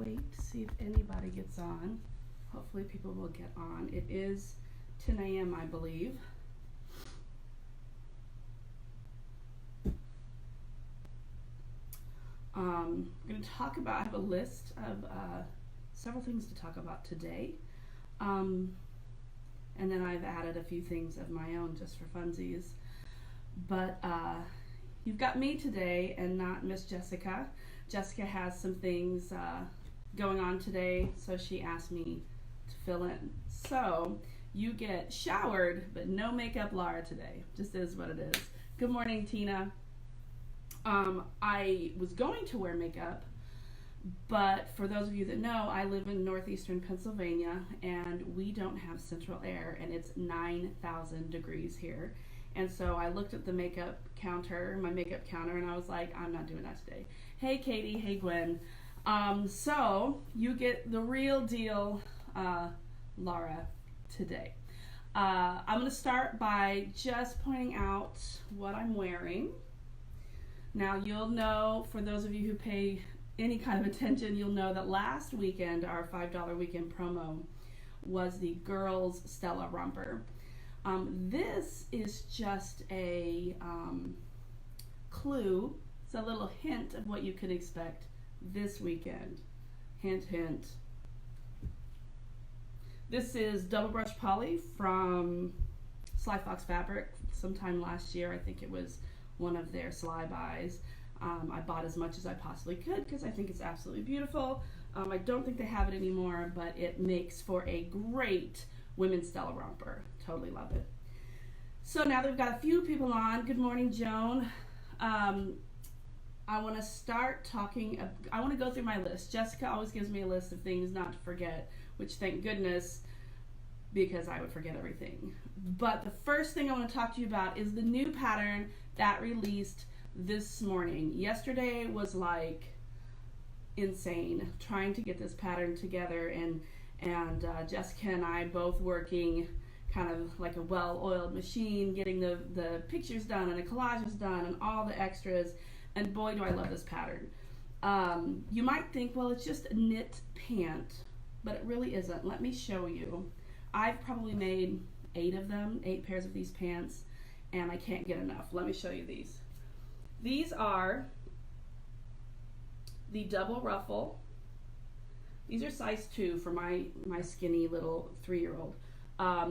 wait to see if anybody gets on. Hopefully people will get on. It is 10 a.m. I believe. I'm going to talk about, I have a list of several things to talk about today. And then I've added a few things of my own just for funsies. But you've got me today and not Miss Jessica. Jessica has some things going on today, so she asked me to fill in. So you get showered, but no makeup Laura today. Just is what it is. Good morning, Tina. I was going to wear makeup, but for those of you that know, I live in northeastern Pennsylvania and we don't have central air, and it's 9,000 degrees here. And so I looked at the makeup counter, my makeup counter, and I was like, I'm not doing that today. Hey Katie, hey Gwen. So you get the real deal, Laura, today. I'm going to start by just pointing out what I'm wearing. Now you'll know, for those of you who pay any kind of attention, you'll know that last weekend, our $5 weekend promo was the girls Stella romper. This is just a clue. It's a little hint of what you can expect this weekend. Hint, hint. This is double brush poly from Sly Fox Fabric. Sometime last year, I think it was one of their Sly buys. I bought as much as I possibly could because I think it's absolutely beautiful. I don't think they have it anymore, but it makes for a great women's Stella romper. Totally love it. So now that we've got a few people on, good morning, Joan. I want to start talking, I want to go through my list. Jessica always gives me a list of things not to forget, which thank goodness, because I would forget everything. But the first thing I want to talk to you about is the new pattern that released this morning. Yesterday was like insane trying to get this pattern together, and Jessica and I both working kind of like a well-oiled machine, getting the pictures done and the collages done and all the extras, and boy do I love this pattern. You might think, well, it's just a knit pant, but it really isn't. Let me show you. I've probably made 8 pairs of these pants, and I can't get enough. Let me show you these. These are the double ruffle. These are size 2 for my skinny little 3-year-old.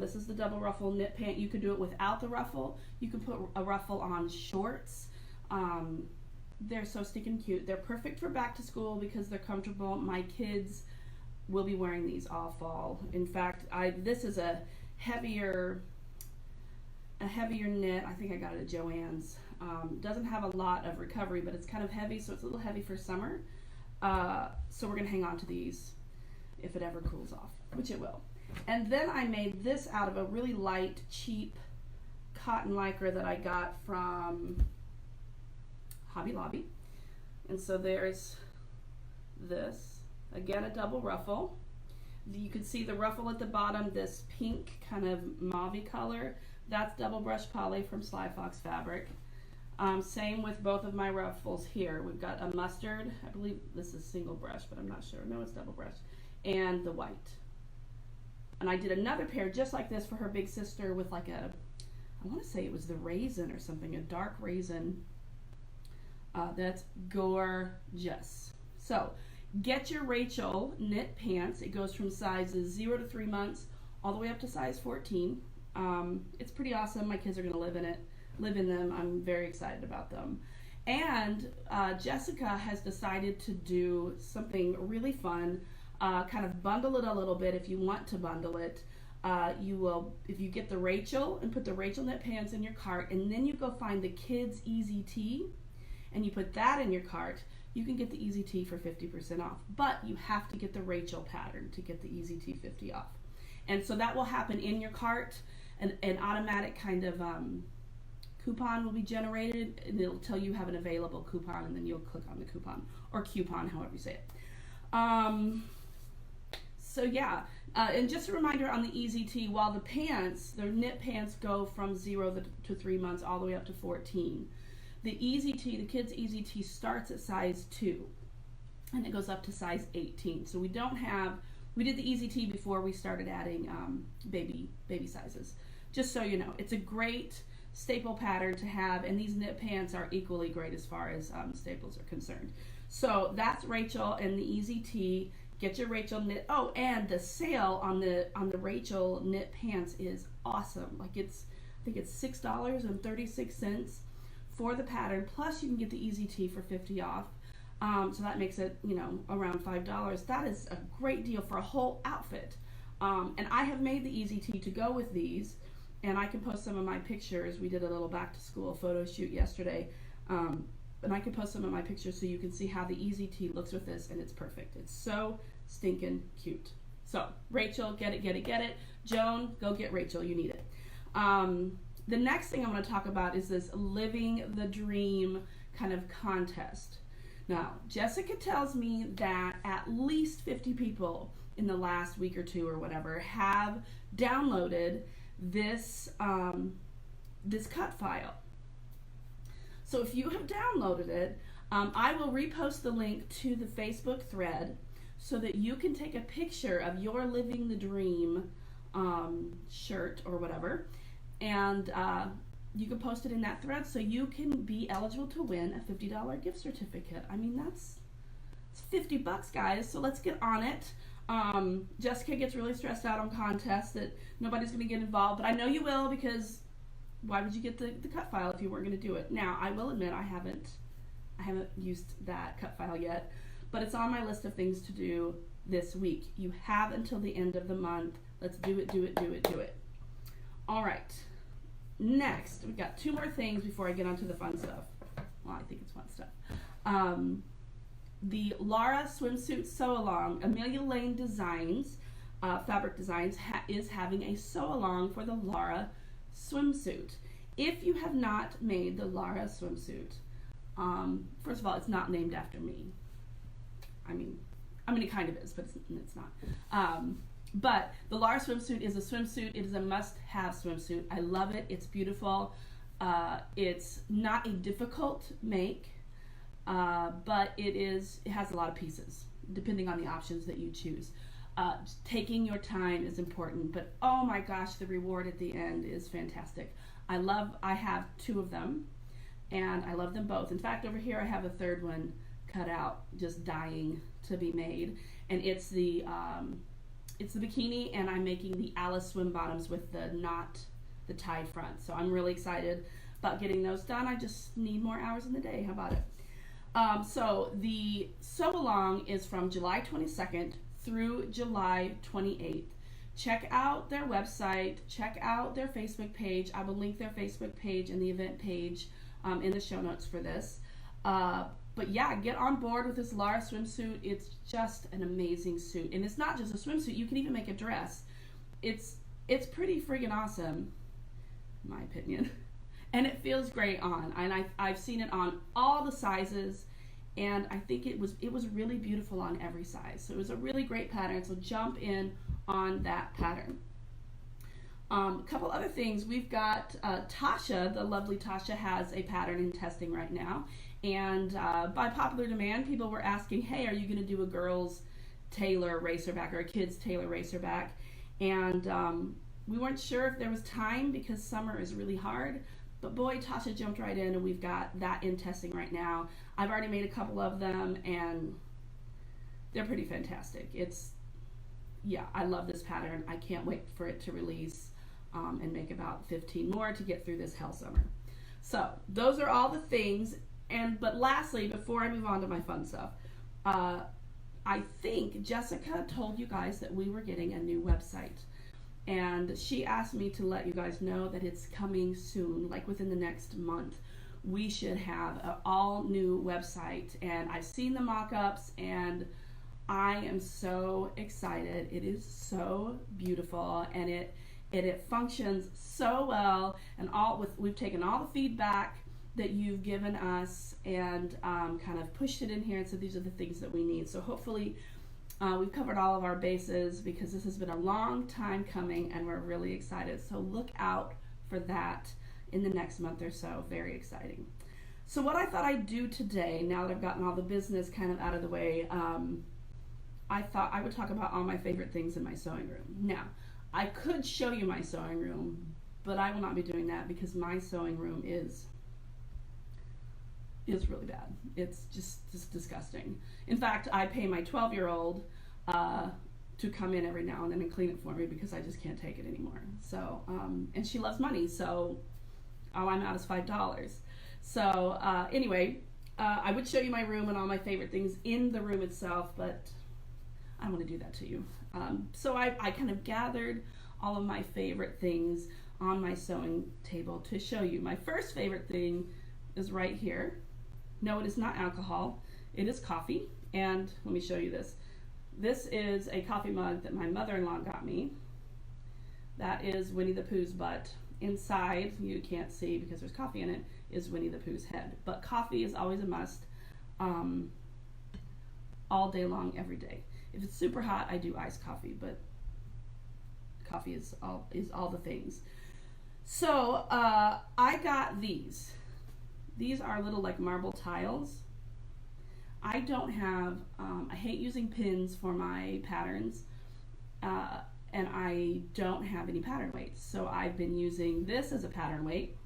This is the double ruffle knit pant. You could do it without the ruffle. You can put a ruffle on shorts. They're so stinking cute. They're perfect for back to school because they're comfortable. My kids will be wearing these all fall. In fact, this is a heavier knit. I think I got it at Joann's. Doesn't have a lot of recovery, but it's kind of heavy, so it's a little heavy for summer. So we're gonna hang on to these if it ever cools off, which it will. And then I made this out of a really light, cheap cotton lycra that I got from Hobby Lobby. And so there's this. Again, a double ruffle. You can see the ruffle at the bottom, this pink kind of mauve color. That's double brush poly from Sly Fox Fabric. Same with both of my ruffles here. We've got a mustard, I believe this is single brush, but I'm not sure. No, it's double brush. And the white. And I did another pair just like this for her big sister with like a, I want to say it was the raisin or something, a dark raisin. That's gorgeous. So get your Rachel knit pants. It goes from sizes 0 to 3 months all the way up to size 14. It's pretty awesome. My kids are going to live in them. I'm very excited about them. And Jessica has decided to do something really fun, kind of bundle it a little bit. If you want to bundle it, you will, if you get the Rachel and put the Rachel knit pants in your cart, and then you go find the kids easy tee and you put that in your cart, you can get the easy tee for 50% off. But you have to get the Rachel pattern to get the easy tee 50 off. And so that will happen in your cart. An automatic kind of coupon will be generated, and it'll tell you have an available coupon, and then you'll click on the coupon, or coupon, however you say it. So yeah, and just a reminder on the easy tee, while the pants, the knit pants go from 0 to 3 months all the way up to 14. The easy tee, the kids easy tee starts at size 2. and it goes up to size 18. So we did the easy tee before we started adding baby sizes. Just so you know, it's a great staple pattern to have, and these knit pants are equally great as far as staples are concerned. So that's Rachel and the easy tee. Get your Rachel knit. Oh, and the sale on the Rachel knit pants is awesome. Like I think it's $6.36 for the pattern. Plus you can get the easy tee for 50 off. So that makes it, around $5. That is a great deal for a whole outfit. And I have made the easy tee to go with these, and I can post some of my pictures. We did a little back to school photo shoot yesterday. And I can post some of my pictures so you can see how the easy tee looks with this, and it's perfect. It's so stinking cute. So Rachel, get it. Joan, go get Rachel, you need it. The next thing I'm going to talk about is this Living the Dream kind of contest. Now, Jessica tells me that at least 50 people in the last week or two or whatever have downloaded this this cut file. So if you have downloaded it, I will repost the link to the Facebook thread so that you can take a picture of your Living the Dream shirt or whatever, and you can post it in that thread so you can be eligible to win a $50 gift certificate. I mean, it's $50, guys, so let's get on it. Jessica gets really stressed out on contests that nobody's going to get involved, but I know you will, because why would you get the cut file if you weren't going to do it? Now, I will admit I haven't used that cut file yet, but it's on my list of things to do this week. You have until the end of the month. Let's do it. All right. Next, we've got two more things before I get onto the fun stuff. Well, I think it's fun stuff. The Laura swimsuit sew-along, Amelia Lane Designs, Fabric Designs, is having a sew-along for the Laura swimsuit. If you have not made the Laura swimsuit, first of all, it's not named after me. I mean, it kind of is, but it's not. But the Laura swimsuit is a swimsuit. It is a must-have swimsuit. I love it. It's beautiful. It's not a difficult make, but it has a lot of pieces, depending on the options that you choose. Taking your time is important, but oh my gosh, the reward at the end is fantastic. I have two of them, and I love them both. In fact, over here I have a third one cut out, just dying to be made, and it's the bikini, and I'm making the Alice swim bottoms with the tied front. So I'm really excited about getting those done. I just need more hours in the day. How about it? So the sew along is from July 22nd through July 28th. Check out their website, check out their Facebook page. I will link their Facebook page and the event page in the show notes for this. But yeah, get on board with this Laura swimsuit. It's just an amazing suit. And it's not just a swimsuit, you can even make a dress. It's pretty friggin' awesome, in my opinion. And it feels great on. And I've seen it on all the sizes, and I think it was really beautiful on every size. So it was a really great pattern, so jump in on that pattern. A couple other things. We've got Tasha, the lovely Tasha, has a pattern in testing right now. And by popular demand, people were asking, hey, are you going to do a girls' tailor racerback or a kids' tailor racerback? And we weren't sure if there was time because summer is really hard. But boy, Tasha jumped right in, and we've got that in testing right now. I've already made a couple of them, and they're pretty fantastic. I love this pattern. I can't wait for it to release and make about 15 more to get through this hell summer. So those are all the things. But lastly, before I move on to my fun stuff, I think Jessica told you guys that we were getting a new website. And she asked me to let you guys know that it's coming soon, like within the next month. We should have an all new website, and I've seen the mock-ups, and I am so excited. It is so beautiful, and it functions so well, and we've taken all the feedback that you've given us and kind of pushed it in here and said these are the things that we need. So hopefully we've covered all of our bases, because this has been a long time coming and we're really excited. So look out for that in the next month or so. Very exciting. So what I thought I'd do today, now that I've gotten all the business kind of out of the way, I thought I would talk about all my favorite things in my sewing room. Now, I could show you my sewing room, but I will not be doing that because my sewing room is really bad. It's just disgusting. In fact, I pay my 12-year-old to come in every now and then and clean it for me because I just can't take it anymore. So, and she loves money, so all I'm out is $5. So anyway, I would show you my room and all my favorite things in the room itself, but I don't want to do that to you. So I kind of gathered all of my favorite things on my sewing table to show you. My first favorite thing is right here. No, it is not alcohol. It is coffee. And let me show you this. This is a coffee mug that my mother-in-law got me. That is Winnie the Pooh's butt. Inside, you can't see because there's coffee in it, is Winnie the Pooh's head. But coffee is always a must, all day long, every day. If it's super hot, I do iced coffee, but coffee is all the things. So I got these. These are little like marble tiles. I don't have, I hate using pins for my patterns, and I don't have any pattern weights. So I've been using this as a pattern weight,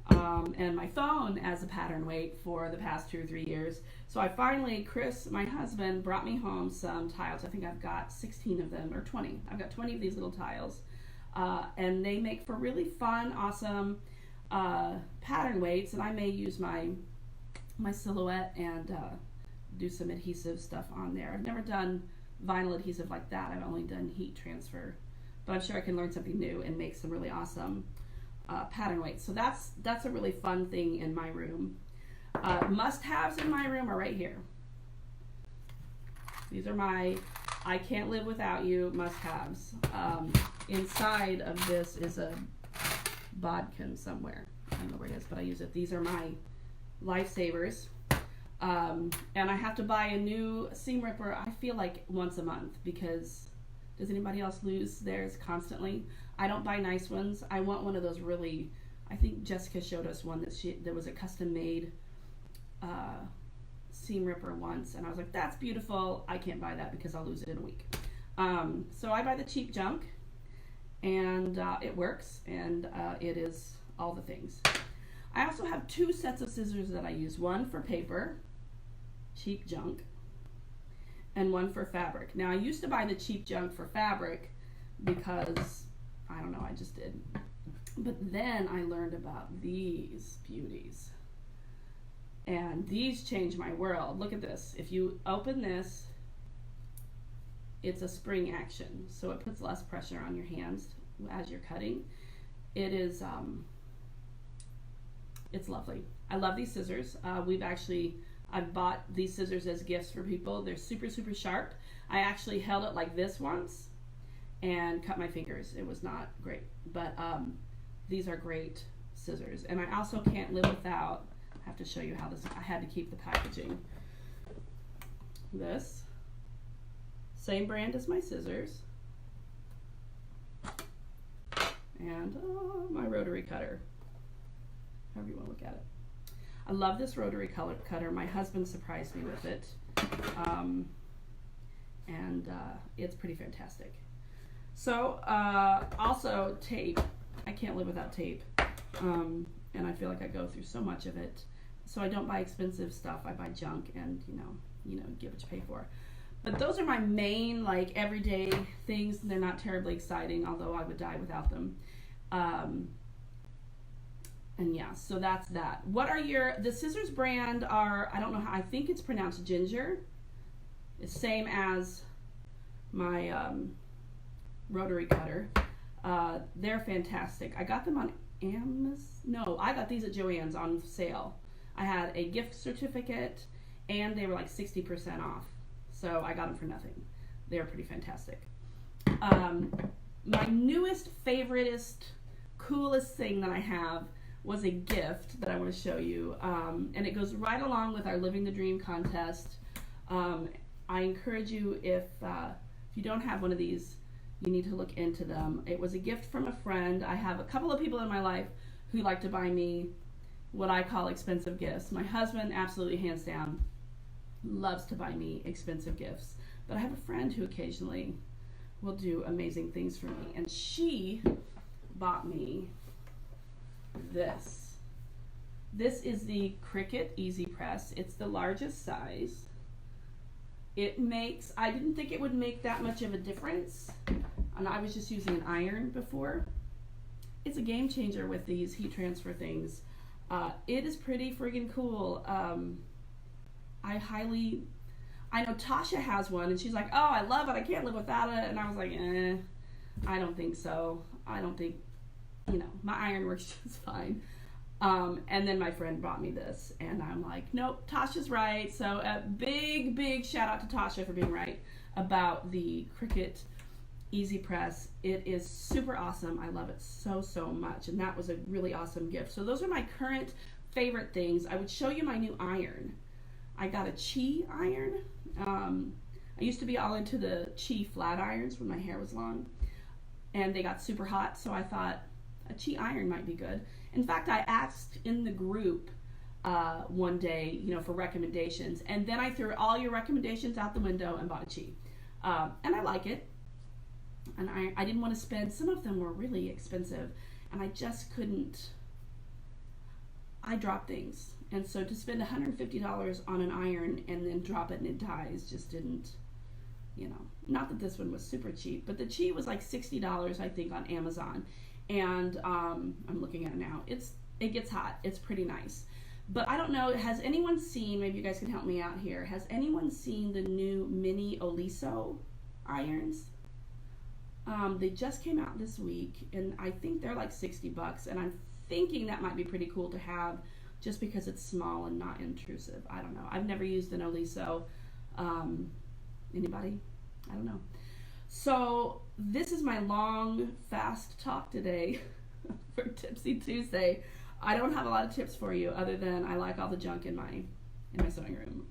and my phone as a pattern weight for the past 2 or 3 years. So I finally, Chris, my husband, brought me home some tiles. I think I've got 16 of them, or 20. I've got 20 of these little tiles, and they make for really fun, awesome pattern weights. And I may use my silhouette and do some adhesive stuff on there. I've never done vinyl adhesive like that. I've only done heat transfer, but I'm sure I can learn something new and make some really awesome pattern weights. So that's a really fun thing in my room. Must-haves in my room are right here. These are my I can't live without you must-haves. Inside of this is a bodkin somewhere. I don't know where it is, but I use it. These are my lifesavers. And I have to buy a new seam ripper, I feel like once a month, because does anybody else lose theirs constantly? I don't buy nice ones. I want one of those really, I think Jessica showed us one that was a custom made seam ripper once, and I was like, that's beautiful. I can't buy that because I'll lose it in a week. So I buy the cheap junk, and it works, and it is all the things. I also have 2 sets of scissors that I use, one for paper, cheap junk, and one for fabric. Now I used to buy the cheap junk for fabric because, I don't know, I just did. But then I learned about these beauties. And these changed my world. Look at this. If you open this, it's a spring action, so it puts less pressure on your hands as you're cutting. It is, it's lovely. I love these scissors. I've bought these scissors as gifts for people. They're super, super sharp. I actually held it like this once and cut my fingers. It was not great, but these are great scissors. And I also can't live without, I have to show you how this, I had to keep the packaging. This, same brand as my scissors. And my rotary cutter, however you want to look at it. I love this rotary cutter. My husband surprised me with it, and it's pretty fantastic. So also tape. I can't live without tape, and I feel like I go through so much of it. So I don't buy expensive stuff. I buy junk, and you know, get what you pay for. But those are my main, like, everyday things. They're not terribly exciting, although I would die without them. And yeah, so that's that. What are the scissors brand are, I don't know how, I think it's pronounced Ginger. It's same as my rotary cutter. They're fantastic. I got them on Amazon. No, I got these at Joann's on sale. I had a gift certificate and they were like 60% off. So I got them for nothing. They're pretty fantastic. My newest, favoriteest, coolest thing that I have was a gift that I want to show you, and it goes right along with our Living the Dream contest. I encourage you, if you don't have one of these, you need to look into them. It was a gift from a friend. I have a couple of people in my life who like to buy me what I call expensive gifts. My husband, absolutely hands down, loves to buy me expensive gifts. But I have a friend who occasionally will do amazing things for me. And she bought me this. This is the Cricut Easy Press. It's the largest size. I didn't think it would make that much of a difference. And I was just using an iron before. It's a game changer with these heat transfer things. It is pretty friggin' cool. I know Tasha has one and she's like, oh, I love it, I can't live without it. And I was like, I don't think so. I don't think, my iron works just fine. And then my friend brought me this and I'm like, nope, Tasha's right. So a big shout out to Tasha for being right about the Cricut Easy Press. It is super awesome. I love it so much. And that was a really awesome gift. So those are my current favorite things. I would show you my new iron. I got a Chi iron. I used to be all into the Chi flat irons when my hair was long. And they got super hot. So I thought a Chi iron might be good. In fact, I asked in the group one day, for recommendations. And then I threw all your recommendations out the window and bought a Chi. And I like it. And I didn't want to spend, some of them were really expensive, and I just couldn't, I drop things. And so to spend $150 on an iron and then drop it and it dies just didn't, not that this one was super cheap, but the Chi was like $60, I think, on Amazon. And I'm looking at it now. It gets hot. It's pretty nice. But I don't know, has anyone seen, maybe you guys can help me out here, has anyone seen the new mini Oliso irons? They just came out this week, and I think they're like $60, and I'm thinking that might be pretty cool to have just because it's small and not intrusive. I don't know. I've never used an Oliso. Anybody? I don't know. So this is my long, fast talk today for Tipsy Tuesday. I don't have a lot of tips for you other than I like all the junk in my sewing room.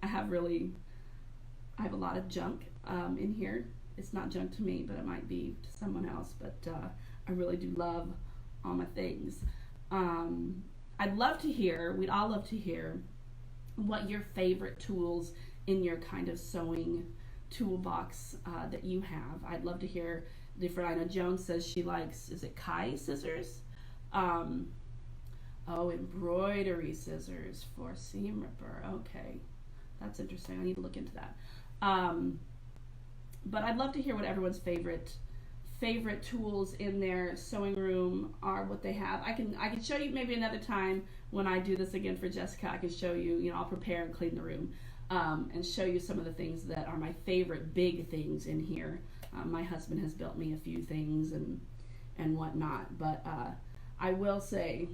I have a lot of junk in here. It's not junk to me, but it might be to someone else. But I really do love all my things. I'd love to hear, we'd all love to hear what your favorite tools in your kind of sewing toolbox that you have. I'd love to hear different. I know Joan says she likes, is it Kai scissors? Embroidery scissors for seam ripper. Okay, that's interesting. I need to look into that. But I'd love to hear what everyone's favorite tools in their sewing room are, what they have. I can show you maybe another time when I do this again for Jessica. I can show you, I'll prepare and clean the room and show you some of the things that are my favorite big things in here. My husband has built me a few things and whatnot, but I will say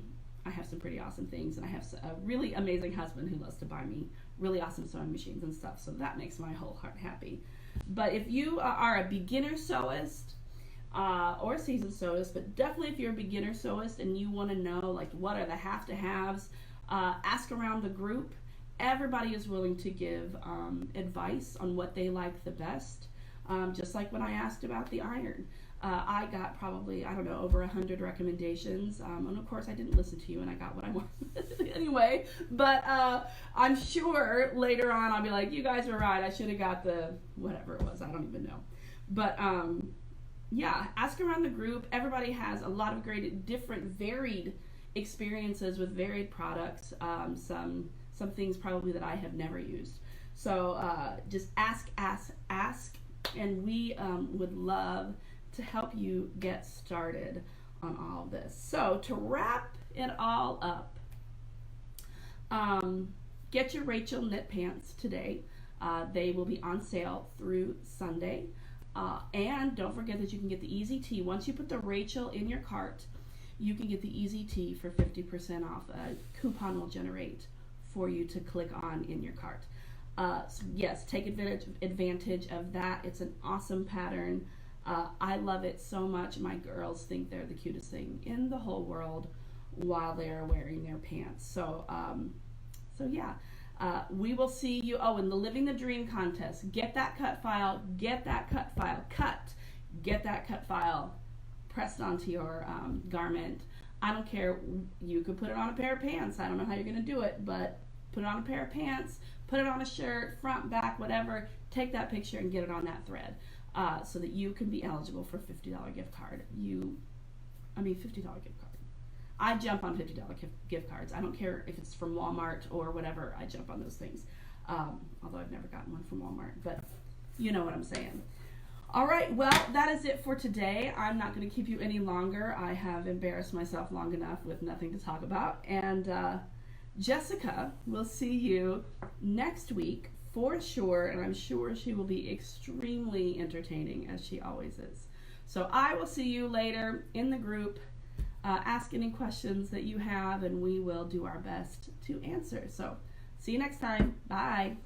I have some pretty awesome things, and I have a really amazing husband who loves to buy me really awesome sewing machines and stuff, so that makes my whole heart happy. But if you are a beginner sewist or a seasoned sewist, but definitely if you're a beginner sewist and you want to know like what are the have-to-haves, ask around the group. Everybody is willing to give advice on what they like the best. Just like when I asked about the iron. I got probably, over 100 recommendations. And of course I didn't listen to you and I got what I wanted anyway. But I'm sure later on I'll be like, you guys were right. I should have got the, whatever it was. I don't even know. But yeah, ask around the group. Everybody has a lot of great, different, varied experiences with varied products. Some things probably that I have never used. So just ask, and we would love to help you get started on all of this. So to wrap it all up, get your Rachel knit pants today. They will be on sale through Sunday. And don't forget that you can get the Easy Tee. Once you put the Rachel in your cart, you can get the Easy Tee for 50% off. A coupon will generate for you to click on in your cart. So yes, take advantage of that. It's an awesome pattern. I love it so much. My girls think they're the cutest thing in the whole world while they're wearing their pants. So, yeah, we will see you. Oh, in the Living the Dream contest, get that cut file, get that cut file pressed onto your garment. I don't care. You could put it on a pair of pants. I don't know how you're going to do it, but put it on a pair of pants, put it on a shirt, front, back, whatever. Take that picture and get it on that thread so that you can be eligible for a $50 gift card. $50 gift card. I jump on $50 gift cards. I don't care if it's from Walmart or whatever. I jump on those things. Although I've never gotten one from Walmart, but you know what I'm saying. All right, well, that is it for today. I'm not going to keep you any longer. I have embarrassed myself long enough with nothing to talk about. And Jessica will see you next week for sure, and I'm sure she will be extremely entertaining, as she always is. So I will see you later in the group. Ask any questions that you have, and we will do our best to answer. So see you next time. Bye.